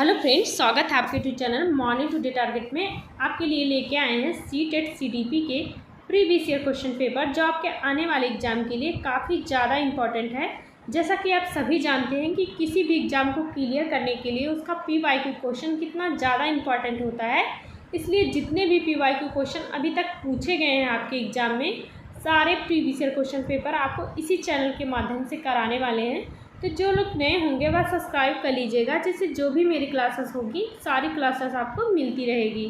Hello friends, स्वागत है आपके YouTube channel morning today target में। आपके लिए लेके आए हैं सीटेट सीडीपी के प्रीवियस ईयर क्वेश्चन पेपर, जो आपके आने वाले एग्जाम के लिए काफ़ी ज़्यादा इम्पॉर्टेंट है। जैसा कि आप सभी जानते हैं कि किसी भी एग्ज़ाम को क्लियर करने के लिए उसका PYQ क्वेश्चन कितना ज़्यादा इम्पॉर्टेंट होता है। इसलिए जितने भी PYQ क्वेश्चन अभी तक पूछे गए हैं आपके एग्ज़ाम में, सारे प्रीवियस ईयर क्वेश्चन पेपर आपको इसी चैनल के माध्यम से कराने वाले हैं। तो जो लोग नए होंगे वह सब्सक्राइब कर लीजिएगा, जिससे जो भी मेरी क्लासेस होगी सारी क्लासेस आपको मिलती रहेगी।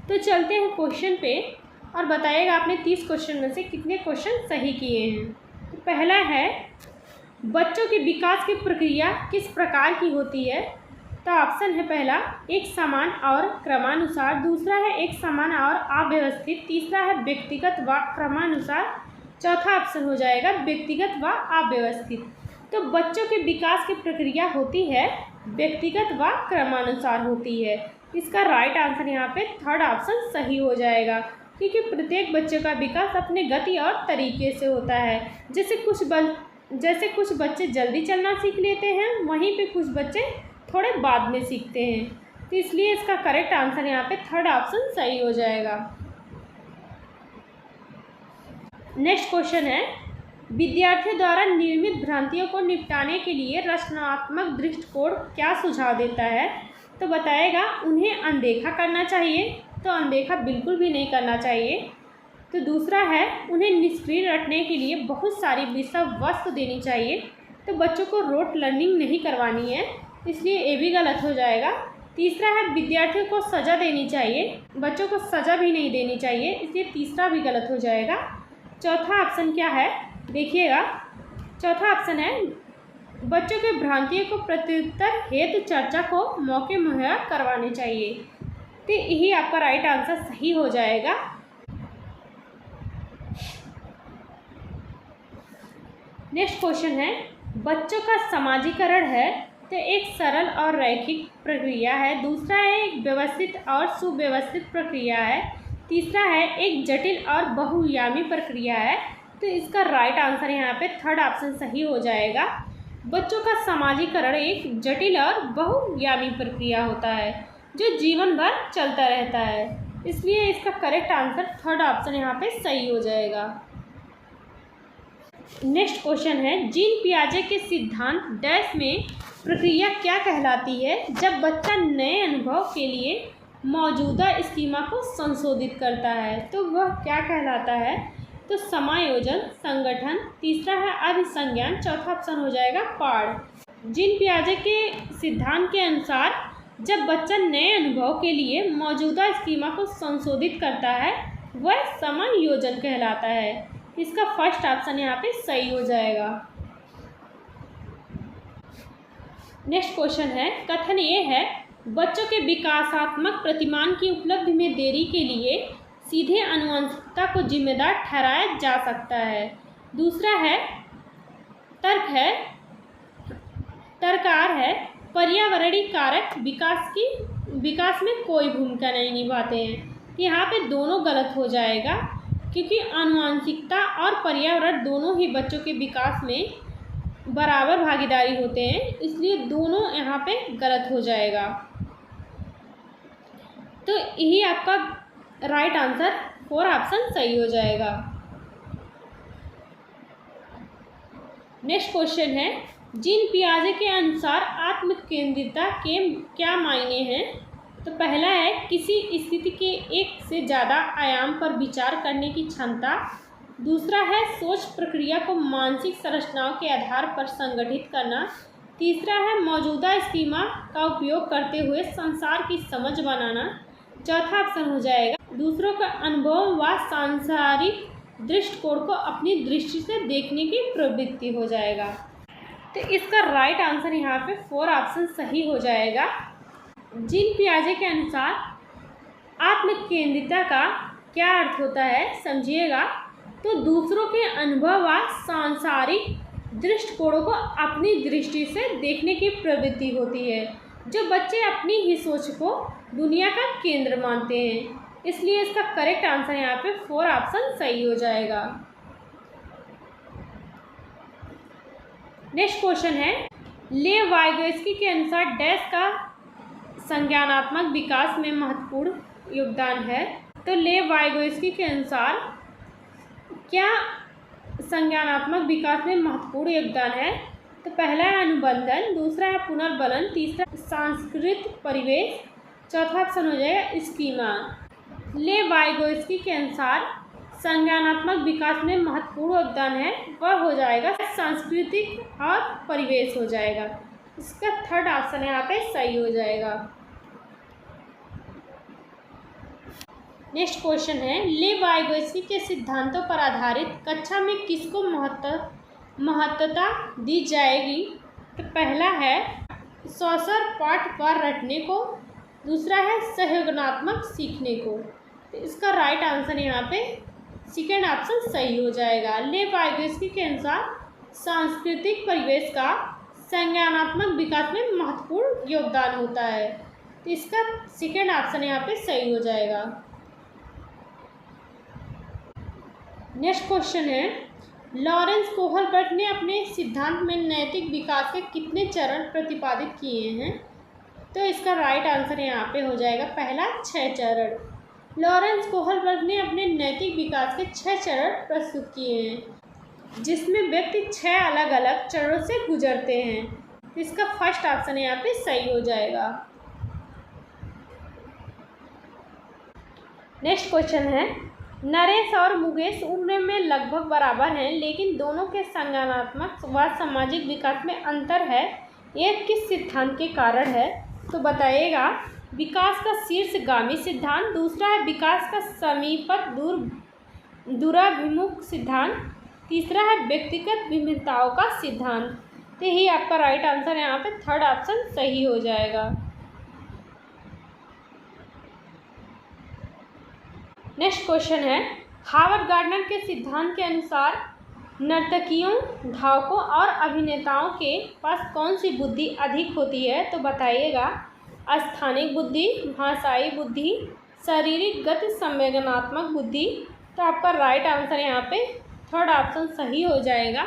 तो चलते हैं क्वेश्चन पे और बताइएगा आपने 30 क्वेश्चन में से कितने क्वेश्चन सही किए हैं। तो पहला है, बच्चों के विकास की प्रक्रिया किस प्रकार की होती है। तो ऑप्शन है पहला, एक समान और क्रमानुसार, दूसरा है एक समान और अव्यवस्थित, तीसरा है व्यक्तिगत व क्रमानुसार, चौथा ऑप्शन हो जाएगा व्यक्तिगत व अव्यवस्थित। तो बच्चों के विकास की प्रक्रिया होती है व्यक्तिगत व क्रमानुसार होती है। इसका राइट आंसर यहाँ पे थर्ड ऑप्शन सही हो जाएगा, क्योंकि प्रत्येक बच्चे का विकास अपने गति और तरीके से होता है। जैसे कुछ बच्चे जल्दी चलना सीख लेते हैं, वहीं पे कुछ बच्चे थोड़े बाद में सीखते हैं। तो इसलिए इसका करेक्ट आंसर यहाँ पे थर्ड ऑप्शन सही हो जाएगा। नेक्स्ट क्वेश्चन है, विद्यार्थियों द्वारा निर्मित भ्रांतियों को निपटाने के लिए रचनात्मक दृष्टिकोण क्या सुझाव देता है। तो बताएगा उन्हें अनदेखा करना चाहिए, तो अनदेखा बिल्कुल भी नहीं करना चाहिए। तो दूसरा है, उन्हें निष्क्रिय रखने के लिए बहुत सारी विषय वस्तु देनी चाहिए, तो बच्चों को रोट लर्निंग नहीं करवानी है, इसलिए ये भी गलत हो जाएगा। तीसरा है, विद्यार्थियों को सज़ा देनी चाहिए, बच्चों को सज़ा भी नहीं देनी चाहिए, इसलिए तीसरा भी गलत हो जाएगा। चौथा ऑप्शन क्या है देखिएगा, चौथा ऑप्शन है, बच्चों के भ्रांतियों को प्रत्युत्तर हेतु चर्चा को मौके मुहैया करवाने चाहिए। तो यही आपका राइट आंसर सही हो जाएगा। नेक्स्ट क्वेश्चन है, बच्चों का समाजीकरण है तो एक सरल और रैखिक प्रक्रिया है, दूसरा है एक व्यवस्थित और सुव्यवस्थित प्रक्रिया है, तीसरा है एक जटिल और बहुआयामी प्रक्रिया है। तो इसका राइट आंसर यहाँ पे थर्ड ऑप्शन सही हो जाएगा। बच्चों का समाजीकरण एक जटिल और बहुआयामी प्रक्रिया होता है जो जीवन भर चलता रहता है, इसलिए इसका करेक्ट आंसर थर्ड ऑप्शन यहाँ पे सही हो जाएगा। नेक्स्ट क्वेश्चन है, जीन पियाजे के सिद्धांत डैश में प्रक्रिया क्या कहलाती है जब बच्चा नए अनुभव के लिए मौजूदा स्कीमा को संशोधित करता है। तो वह क्या कहलाता है। तो समायोजन, संगठन, तीसरा है अभिसंज्ञान, चौथा ऑप्शन हो जाएगा पाठ। जीन पियाजे के सिद्धांत के अनुसार जब बच्चा नए अनुभव के लिए मौजूदा स्कीमा को संशोधित करता है वह समायोजन कहलाता है। इसका फर्स्ट ऑप्शन यहाँ पे सही हो जाएगा। नेक्स्ट क्वेश्चन है, कथन ये है, बच्चों के विकासात्मक प्रतिमान की उपलब्धि में देरी के लिए सीधे आनुवंशिकता को जिम्मेदार ठहराया जा सकता है। दूसरा है, तर्कार है, पर्यावरणीय कारक विकास में कोई भूमिका नहीं निभाते हैं। यहाँ पे दोनों गलत हो जाएगा, क्योंकि आनुवंशिकता और पर्यावरण दोनों ही बच्चों के विकास में बराबर भागीदारी होते हैं, इसलिए दोनों यहाँ पे गलत हो जाएगा। तो यही आपका राइट आंसर फोर ऑप्शन सही हो जाएगा। नेक्स्ट क्वेश्चन है, जीन पियाजे के अनुसार आत्मकेंद्रिता के क्या मायने हैं। तो पहला है, किसी स्थिति के एक से ज़्यादा आयाम पर विचार करने की क्षमता, दूसरा है सोच प्रक्रिया को मानसिक संरचनाओं के आधार पर संगठित करना, तीसरा है मौजूदा स्कीमा का उपयोग करते हुए संसार की समझ बनाना, चौथा ऑप्शन हो जाएगा दूसरों का अनुभव व सांसारिक दृष्टिकोण को अपनी दृष्टि से देखने की प्रवृत्ति हो जाएगा। तो इसका राइट आंसर यहाँ पे फोर ऑप्शन सही हो जाएगा। जीन पियाजे के अनुसार आत्मकेंद्रिता का क्या अर्थ होता है समझिएगा। तो दूसरों के अनुभव व सांसारिक दृष्टिकोणों को अपनी दृष्टि से देखने की प्रवृत्ति होती है, जो बच्चे अपनी ही सोच को दुनिया का केंद्र मानते हैं, इसलिए इसका करेक्ट आंसर यहाँ पे फोर ऑप्शन सही हो जाएगा। नेक्स्ट क्वेश्चन है, लेव वाइगोस्की के अनुसार डैश का संज्ञानात्मक विकास में महत्वपूर्ण योगदान है। तो लेव वाइगोत्स्की के अनुसार क्या संज्ञानात्मक विकास में महत्वपूर्ण योगदान है? तो पहला है अनुबंधन, दूसरा है पुनर्बलन, तीसरा सांस्कृतिक परिवेश, चौथा ऑप्शन हो जाएगा स्कीमा। लेव वाइगोत्स्की के अनुसार संज्ञानात्मक विकास में महत्वपूर्ण योगदान है वह हो जाएगा सांस्कृतिक और परिवेश हो जाएगा। इसका थर्ड ऑप्शन यहाँ पे सही हो जाएगा। नेक्स्ट क्वेश्चन है, लेव वाइगोत्स्की के सिद्धांतों पर आधारित कक्षा में किसको महत्वता दी जाएगी? तो पहला है सौसर पाठ पर रटने को, दूसरा है सहयोगात्मक सीखने को। तो इसका राइट आंसर यहाँ पे सेकेंड ऑप्शन सही हो जाएगा। लेव वाइगोत्स्की के अनुसार सांस्कृतिक परिवेश का संज्ञानात्मक विकास में महत्वपूर्ण योगदान होता है। तो इसका सेकेंड ऑप्शन यहाँ पे सही हो जाएगा। नेक्स्ट क्वेश्चन है, लॉरेंस कोहलबर्ट ने अपने सिद्धांत में नैतिक विकास के कितने चरण प्रतिपादित किए हैं? तो इसका राइट आंसर यहाँ पे हो जाएगा पहला 6 चरण। लॉरेंस कोहलबर्ट ने अपने नैतिक विकास के 6 चरण प्रस्तुत किए हैं, जिसमें व्यक्ति 6 अलग अलग चरणों से गुजरते हैं। इसका फर्स्ट ऑप्शन यहाँ पे सही हो जाएगा। नेक्स्ट क्वेश्चन है, नरेश और मुकेश उम्र में लगभग बराबर हैं, लेकिन दोनों के संज्ञानात्मक व सामाजिक विकास में अंतर है। यह किस सिद्धांत के कारण है? तो बताइएगा विकास का शीर्षगामी सिद्धांत, दूसरा है विकास का समीपत दूराभिमुख सिद्धांत, तीसरा है व्यक्तिगत विभिन्नताओं का सिद्धांत। तो यही आपका राइट आंसर यहाँ पे थर्ड ऑप्शन सही हो जाएगा। नेक्स्ट क्वेश्चन है, हावर्ड गार्डनर के सिद्धांत के अनुसार नर्तकियों, धावकों और अभिनेताओं के पास कौन सी बुद्धि अधिक होती है? तो बताइएगा स्थानिक बुद्धि, भाषाई बुद्धि, शारीरिक गति संवेदनात्मक बुद्धि। तो आपका राइट आंसर यहाँ पे थर्ड ऑप्शन सही हो जाएगा।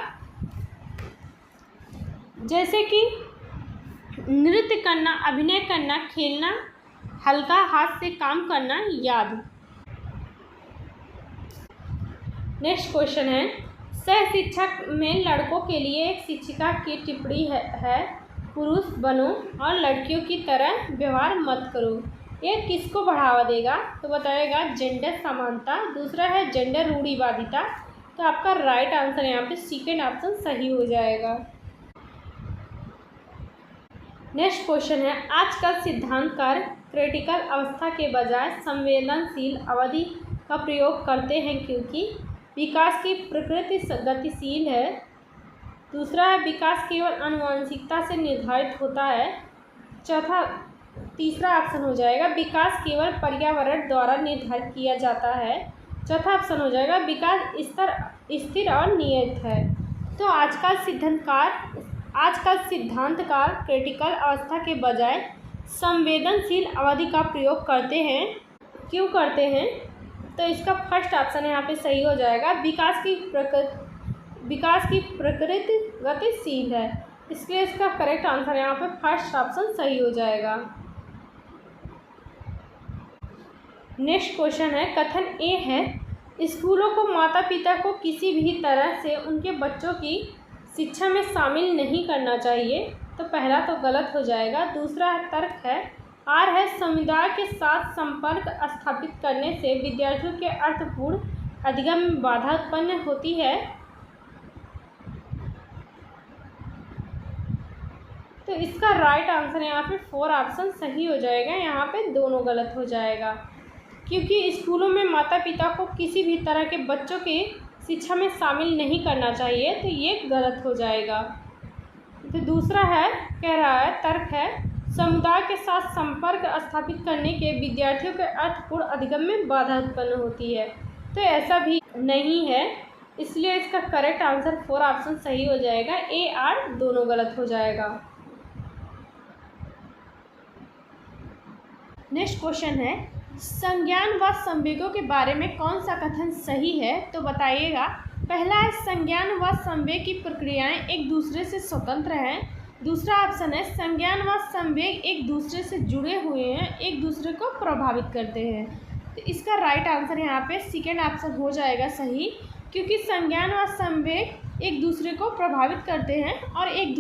जैसे कि नृत्य करना, अभिनय करना, खेलना, हल्का हाथ से काम करना, याद। नेक्स्ट क्वेश्चन है, सह शिक्षा में लड़कों के लिए एक शिक्षिका की टिप्पणी है पुरुष बनो और लड़कियों की तरह व्यवहार मत करो। यह किसको बढ़ावा देगा? तो बताएगा जेंडर समानता, दूसरा है जेंडर रूढ़िवादिता। तो आपका राइट आंसर यहाँ पे सेकेंड ऑप्शन सही हो जाएगा। नेक्स्ट क्वेश्चन है, आजकल सिद्धांतकार क्रिटिकल अवस्था के बजाय संवेदनशील अवधि का प्रयोग करते हैं क्योंकि विकास की प्रकृति गतिशील है। दूसरा है विकास केवल आनुवंशिकता से निर्धारित होता है। तीसरा ऑप्शन हो जाएगा विकास केवल पर्यावरण द्वारा निर्धारित किया जाता है। चौथा ऑप्शन हो जाएगा विकास स्थिर और नियत है। तो आजकल सिद्धांतकार क्रिटिकल अवस्था के बजाय संवेदनशील अवधि का प्रयोग करते हैं। क्यों करते हैं? तो इसका फर्स्ट ऑप्शन यहाँ पे सही हो जाएगा विकास की प्रकृति गतिशील है, इसलिए इसका करेक्ट आंसर यहाँ पे फर्स्ट ऑप्शन सही हो जाएगा। नेक्स्ट क्वेश्चन है, कथन ए है स्कूलों को माता पिता को किसी भी तरह से उनके बच्चों की शिक्षा में शामिल नहीं करना चाहिए। तो पहला तो गलत हो जाएगा। दूसरा तर्क है आर है समुदाय के साथ संपर्क स्थापित करने से विद्यार्थियों के अर्थपूर्ण अधिगम में बाधा उत्पन्न होती है। तो इसका राइट आंसर यहाँ पे 4 ऑप्शन सही हो जाएगा। यहाँ पे दोनों गलत हो जाएगा क्योंकि स्कूलों में माता पिता को किसी भी तरह के बच्चों की शिक्षा में शामिल नहीं करना चाहिए, तो ये गलत हो जाएगा। तो दूसरा है कह रहा है तर्क है समुदाय के साथ संपर्क स्थापित करने के विद्यार्थियों के अर्थपूर्ण अधिगम में बाधा उत्पन्न होती है। तो ऐसा भी नहीं है, इसलिए इसका करेक्ट आंसर 4 ऑप्शन सही हो जाएगा। ए आर दोनों गलत हो जाएगा। नेक्स्ट क्वेश्चन है संज्ञान व संवेगों के बारे में कौन सा कथन सही है? तो बताइएगा। पहला है संज्ञान व संवेग की प्रक्रियाएं एक दूसरे से स्वतंत्र हैं। दूसरा ऑप्शन है संज्ञान व संवेग एक दूसरे से जुड़े हुए हैं, एक दूसरे को प्रभावित करते हैं। तो इसका राइट आंसर यहाँ पे सेकेंड ऑप्शन हो जाएगा सही, क्योंकि संज्ञान व संवेग एक दूसरे को प्रभावित करते हैं और एक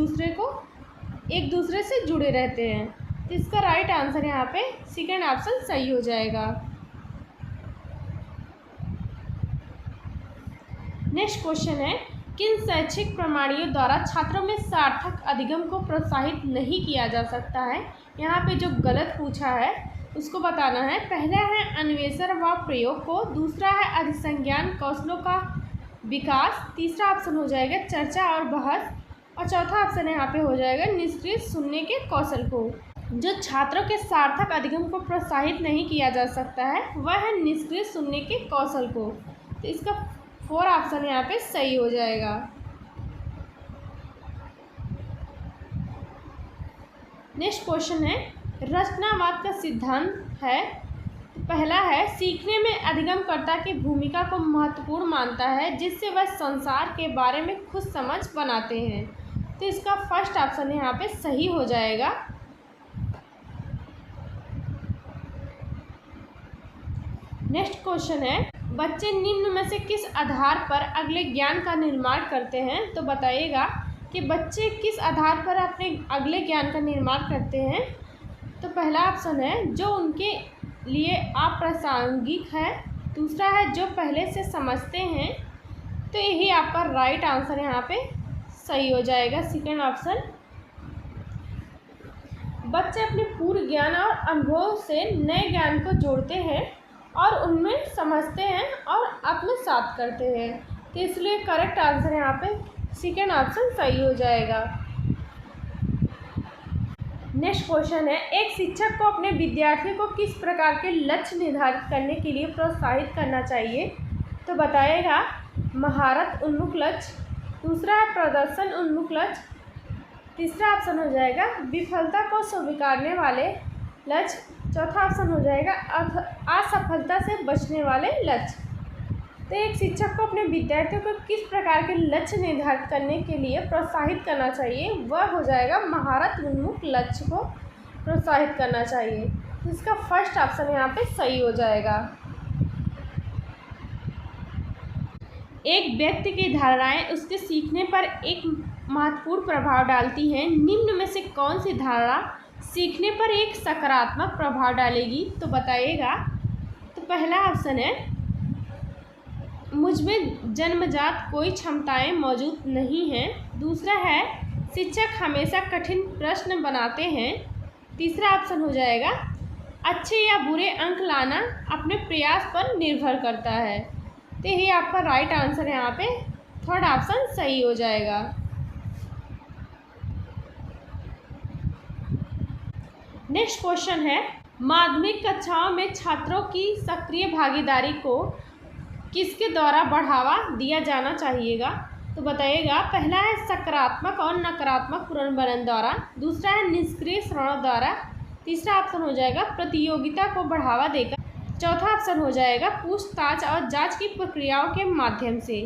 दूसरे से जुड़े रहते हैं। तो इसका राइट आंसर यहाँ पे सेकेंड ऑप्शन सही हो जाएगा। नेक्स्ट क्वेश्चन है, किन शैक्षिक प्रणालियों द्वारा छात्रों में सार्थक अधिगम को प्रोत्साहित नहीं किया जा सकता है। यहाँ पे जो गलत पूछा है उसको बताना है। पहला है अन्वेषण व प्रयोग को, दूसरा है अधिसंज्ञान कौशलों का विकास, तीसरा ऑप्शन हो जाएगा चर्चा और बहस, और चौथा ऑप्शन यहाँ पे हो जाएगा निष्क्रिय सुनने के कौशल को। जो छात्रों के सार्थक अधिगम को प्रोत्साहित नहीं किया जा सकता है वह है निष्क्रिय सुनने के कौशल को। तो इसका 4 ऑप्शन यहाँ पे सही हो जाएगा। नेक्स्ट क्वेश्चन है, रचनावाद का सिद्धांत है। तो पहला है सीखने में अधिगमकर्ता की भूमिका को महत्वपूर्ण मानता है, जिससे वह संसार के बारे में खुद समझ बनाते हैं। तो इसका फर्स्ट ऑप्शन यहाँ पे सही हो जाएगा। नेक्स्ट क्वेश्चन है, बच्चे निम्न में से किस आधार पर अगले ज्ञान का निर्माण करते हैं। तो बताइएगा कि बच्चे किस आधार पर अपने अगले ज्ञान का निर्माण करते हैं। तो पहला ऑप्शन है जो उनके लिए अप्रासंगिक है, दूसरा है जो पहले से समझते हैं। तो यही आपका राइट आंसर यहाँ पे सही हो जाएगा, सेकेंड ऑप्शन। बच्चे अपने पूर्व ज्ञान और अनुभव से नए ज्ञान को जोड़ते हैं और उनमें समझते हैं और आत्मसात करते हैं। तो इसलिए करेक्ट आंसर यहाँ पे सेकेंड ऑप्शन सही हो जाएगा। नेक्स्ट क्वेश्चन है, एक शिक्षक को अपने विद्यार्थियों को किस प्रकार के लक्ष्य निर्धारित करने के लिए प्रोत्साहित करना चाहिए। तो बताइएगा महारत उन्मुख लक्ष्य, दूसरा है प्रदर्शन उन्मुख लक्ष्य, तीसरा ऑप्शन हो जाएगा विफलता को स्वीकारने वाले लक्ष्य, चौथा ऑप्शन हो जाएगा असफलता से बचने वाले लक्ष्य। तो एक शिक्षक को अपने विद्यार्थियों को किस प्रकार के लक्ष्य निर्धारित करने के लिए प्रोत्साहित करना चाहिए, वह हो जाएगा महारत उन्मुख लक्ष्य को प्रोत्साहित करना चाहिए। तो इसका फर्स्ट ऑप्शन यहाँ पे सही हो जाएगा। एक व्यक्ति की धारणाएं उसके सीखने पर एक महत्वपूर्ण प्रभाव डालती हैं। निम्न में से कौन सी धारणा सीखने पर एक सकारात्मक प्रभाव डालेगी। तो बताइएगा। तो पहला ऑप्शन है मुझमें जन्मजात कोई क्षमताएं मौजूद नहीं हैं, दूसरा है शिक्षक हमेशा कठिन प्रश्न बनाते हैं, तीसरा ऑप्शन हो जाएगा अच्छे या बुरे अंक लाना अपने प्रयास पर निर्भर करता है। तो यही आपका राइट आंसर है, यहाँ पे थर्ड ऑप्शन सही हो जाएगा। नेक्स्ट क्वेश्चन है माध्यमिक कक्षाओं में छात्रों की सक्रिय भागीदारी को किसके द्वारा बढ़ावा दिया जाना चाहिएगा। तो बताइएगा पहला है सकारात्मक और नकारात्मक पुनर्मनन द्वारा, दूसरा है निष्क्रिय श्रवण द्वारा, तीसरा ऑप्शन हो जाएगा प्रतियोगिता को बढ़ावा देकर, चौथा ऑप्शन हो जाएगा पूछताछ और जांच की प्रक्रियाओं के माध्यम से।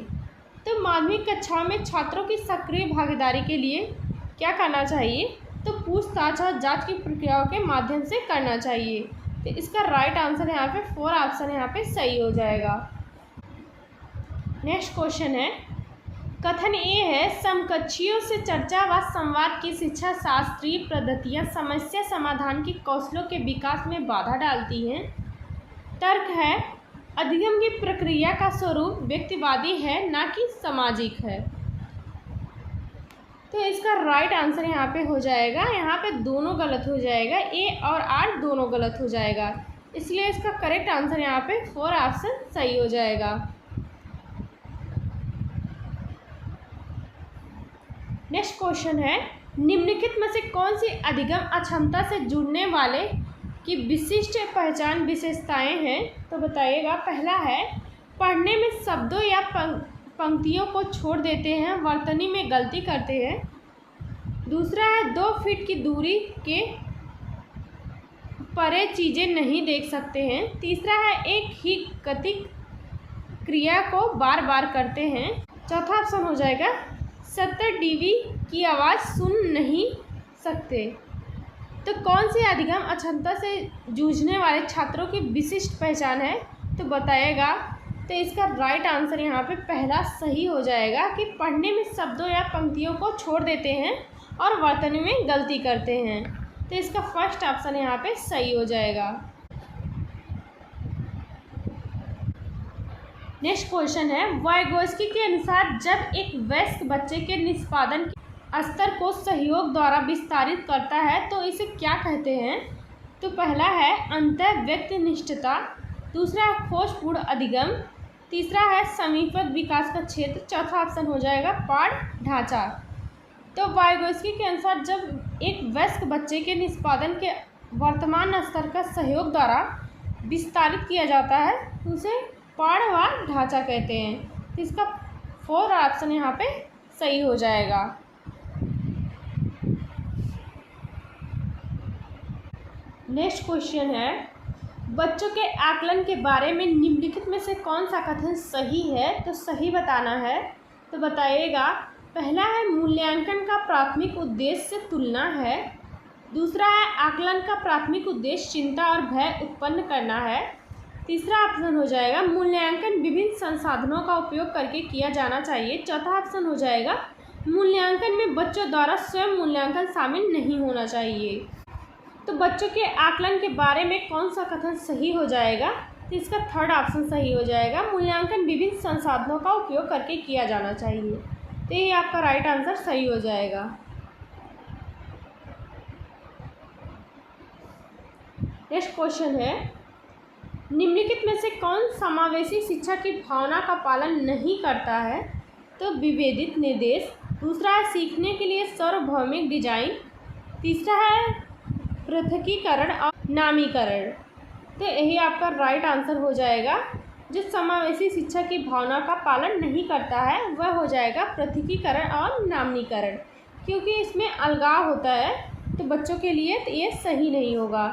तो माध्यमिक कक्षाओं में छात्रों की सक्रिय भागीदारी के लिए क्या करना चाहिए, तो पूछताछ और जांच की प्रक्रियाओं के माध्यम से करना चाहिए। तो इसका राइट आंसर यहाँ पे 4 ऑप्शन यहाँ पे सही हो जाएगा। नेक्स्ट क्वेश्चन है कथन ए है समकक्षियों से चर्चा व संवाद की शिक्षा शास्त्रीय पद्धतियाँ समस्या समाधान के कौशलों के विकास में बाधा डालती हैं। तर्क है अधिगम की प्रक्रिया का स्वरूप व्यक्तिवादी है ना कि सामाजिक है। तो इसका राइट आंसर यहाँ पे हो जाएगा, यहाँ पे दोनों गलत हो जाएगा, ए और आर दोनों गलत हो जाएगा, इसलिए इसका करेक्ट आंसर यहाँ पे 4 ऑप्शन सही हो जाएगा। नेक्स्ट क्वेश्चन है निम्नलिखित में से कौन सी अधिगम अक्षमता से जुड़ने वाले की विशिष्ट पहचान विशेषताएं हैं। तो बताइएगा पहला है पढ़ने में शब्दों या पंक्तियों को छोड़ देते हैं, वर्तनी में गलती करते हैं, दूसरा है 2 फीट की दूरी के परे चीज़ें नहीं देख सकते हैं, तीसरा है एक ही गतिक क्रिया को बार बार करते हैं, चौथा ऑप्शन हो जाएगा 70 dB की आवाज़ सुन नहीं सकते। तो कौन सी अधिगम अक्षमता से जूझने वाले छात्रों की विशिष्ट पहचान है, तो बताइएगा। तो इसका राइट आंसर यहाँ पे पहला सही हो जाएगा कि पढ़ने में शब्दों या पंक्तियों को छोड़ देते हैं और वर्तनी में गलती करते हैं। तो इसका फर्स्ट ऑप्शन यहाँ पे सही हो जाएगा। नेक्स्ट क्वेश्चन है, वाइगोस्की के अनुसार जब एक वयस्क बच्चे के निष्पादन स्तर को सहयोग द्वारा विस्तारित करता है तो इसे क्या कहते हैं। तो पहला है अंतः व्यक्तिनिष्ठता, दूसरा है खोजपूर्ण अधिगम, तीसरा है समीपस्थ विकास का क्षेत्र, चौथा ऑप्शन हो जाएगा पाठ ढांचा। तो वाइगोस्की के अनुसार जब एक वयस्क बच्चे के निष्पादन के वर्तमान स्तर का सहयोग द्वारा विस्तारित किया जाता है उसे पाठ व ढांचा कहते हैं। तो इसका फोर्थ ऑप्शन यहाँ पे सही हो जाएगा। नेक्स्ट क्वेश्चन है, बच्चों के आकलन के बारे में निम्नलिखित में से कौन सा कथन सही है, तो सही बताना है। तो बताइएगा। पहला है मूल्यांकन का प्राथमिक उद्देश्य से तुलना है, दूसरा है आकलन का प्राथमिक उद्देश्य चिंता और भय उत्पन्न करना है, तीसरा ऑप्शन हो जाएगा मूल्यांकन विभिन्न संसाधनों का उपयोग करके किया जाना चाहिए, चौथा ऑप्शन हो जाएगा मूल्यांकन में बच्चों द्वारा स्वयं मूल्यांकन शामिल नहीं होना चाहिए। तो बच्चों के आकलन के बारे में कौन सा कथन सही हो जाएगा, तो इसका थर्ड ऑप्शन सही हो जाएगा मूल्यांकन विभिन्न संसाधनों का उपयोग करके किया जाना चाहिए। तो ये आपका राइट आंसर सही हो जाएगा। नेक्स्ट क्वेश्चन है, निम्नलिखित में से कौन समावेशी शिक्षा की भावना का पालन नहीं करता है। तो विभेदित निर्देश, दूसरा है सीखने के लिए सार्वभौमिक डिजाइन, तीसरा है पृथकीकरण और नामीकरण। तो यही आपका राइट आंसर हो जाएगा। जो समावेशी शिक्षा की भावना का पालन नहीं करता है वह हो जाएगा पृथकीकरण और नामीकरण, क्योंकि इसमें अलगाव होता है तो बच्चों के लिए तो ये सही नहीं होगा।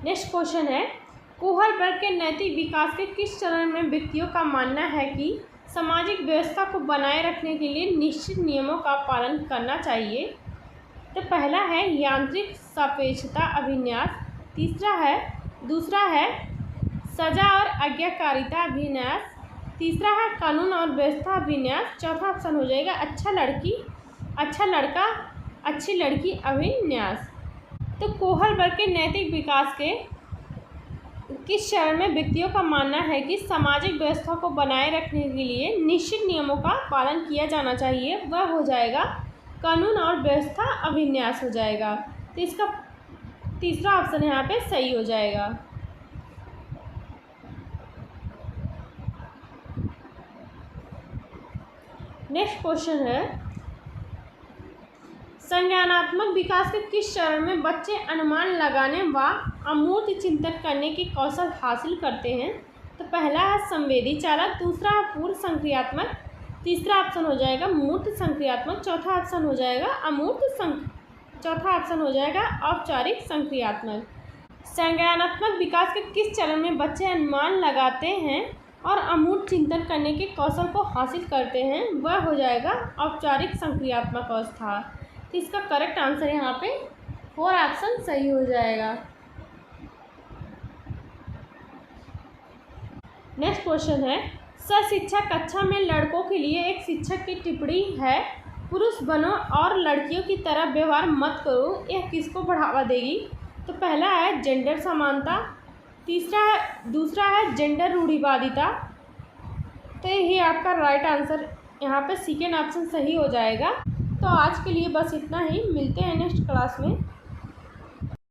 नेक्स्ट क्वेश्चन है, कोहलबर्ग के नैतिक विकास के किस चरण में व्यक्तियों का मानना है कि सामाजिक व्यवस्था को बनाए रखने के लिए निश्चित नियमों का पालन करना चाहिए। तो पहला है यांत्रिक सापेक्षता अभिन्यास, दूसरा है सजा और आज्ञाकारिता अभिन्यास, तीसरा है कानून और व्यवस्था अभिन्यास, चौथा ऑप्शन हो जाएगा अच्छा लड़का अच्छी लड़की अभिन्यास। तो कोहलबर्ग के नैतिक विकास के किस चरण में व्यक्तियों का मानना है कि सामाजिक व्यवस्था को बनाए रखने के लिए निश्चित नियमों का पालन किया जाना चाहिए, वह हो जाएगा कानून और व्यवस्था अभिन्यास हो जाएगा। तो इसका तीसरा ऑप्शन यहाँ पे सही हो जाएगा। नेक्स्ट क्वेश्चन है, संज्ञानात्मक विकास के किस चरण में बच्चे अनुमान लगाने व अमूर्त चिंतन करने की कौशल हासिल करते हैं। तो पहला है संवेदी चालक, दूसरा है पूर्व संक्रियात्मक, तीसरा ऑप्शन हो जाएगा मूर्त संक्रियात्मक, चौथा ऑप्शन हो जाएगा औपचारिक संक्रियात्मक। संज्ञानात्मक विकास के किस चरण में बच्चे अनुमान लगाते हैं और अमूर्त चिंतन करने के कौशल को हासिल करते हैं, वह हो जाएगा औपचारिक संक्रियात्मक अवस्था। तो इसका करेक्ट आंसर यहाँ पे 4 ऑप्शन सही हो जाएगा। नेक्स्ट क्वेश्चन है, सहशिक्षा कक्षा में लड़कों के लिए एक शिक्षक की टिप्पणी है, पुरुष बनो और लड़कियों की तरह व्यवहार मत करो, यह किसको बढ़ावा देगी। तो पहला है जेंडर समानता, दूसरा है जेंडर रूढ़िवादिता। तो यही आपका राइट आंसर यहाँ पे सेकेंड ऑप्शन सही हो जाएगा। तो आज के लिए बस इतना ही, मिलते हैं नेक्स्ट क्लास में।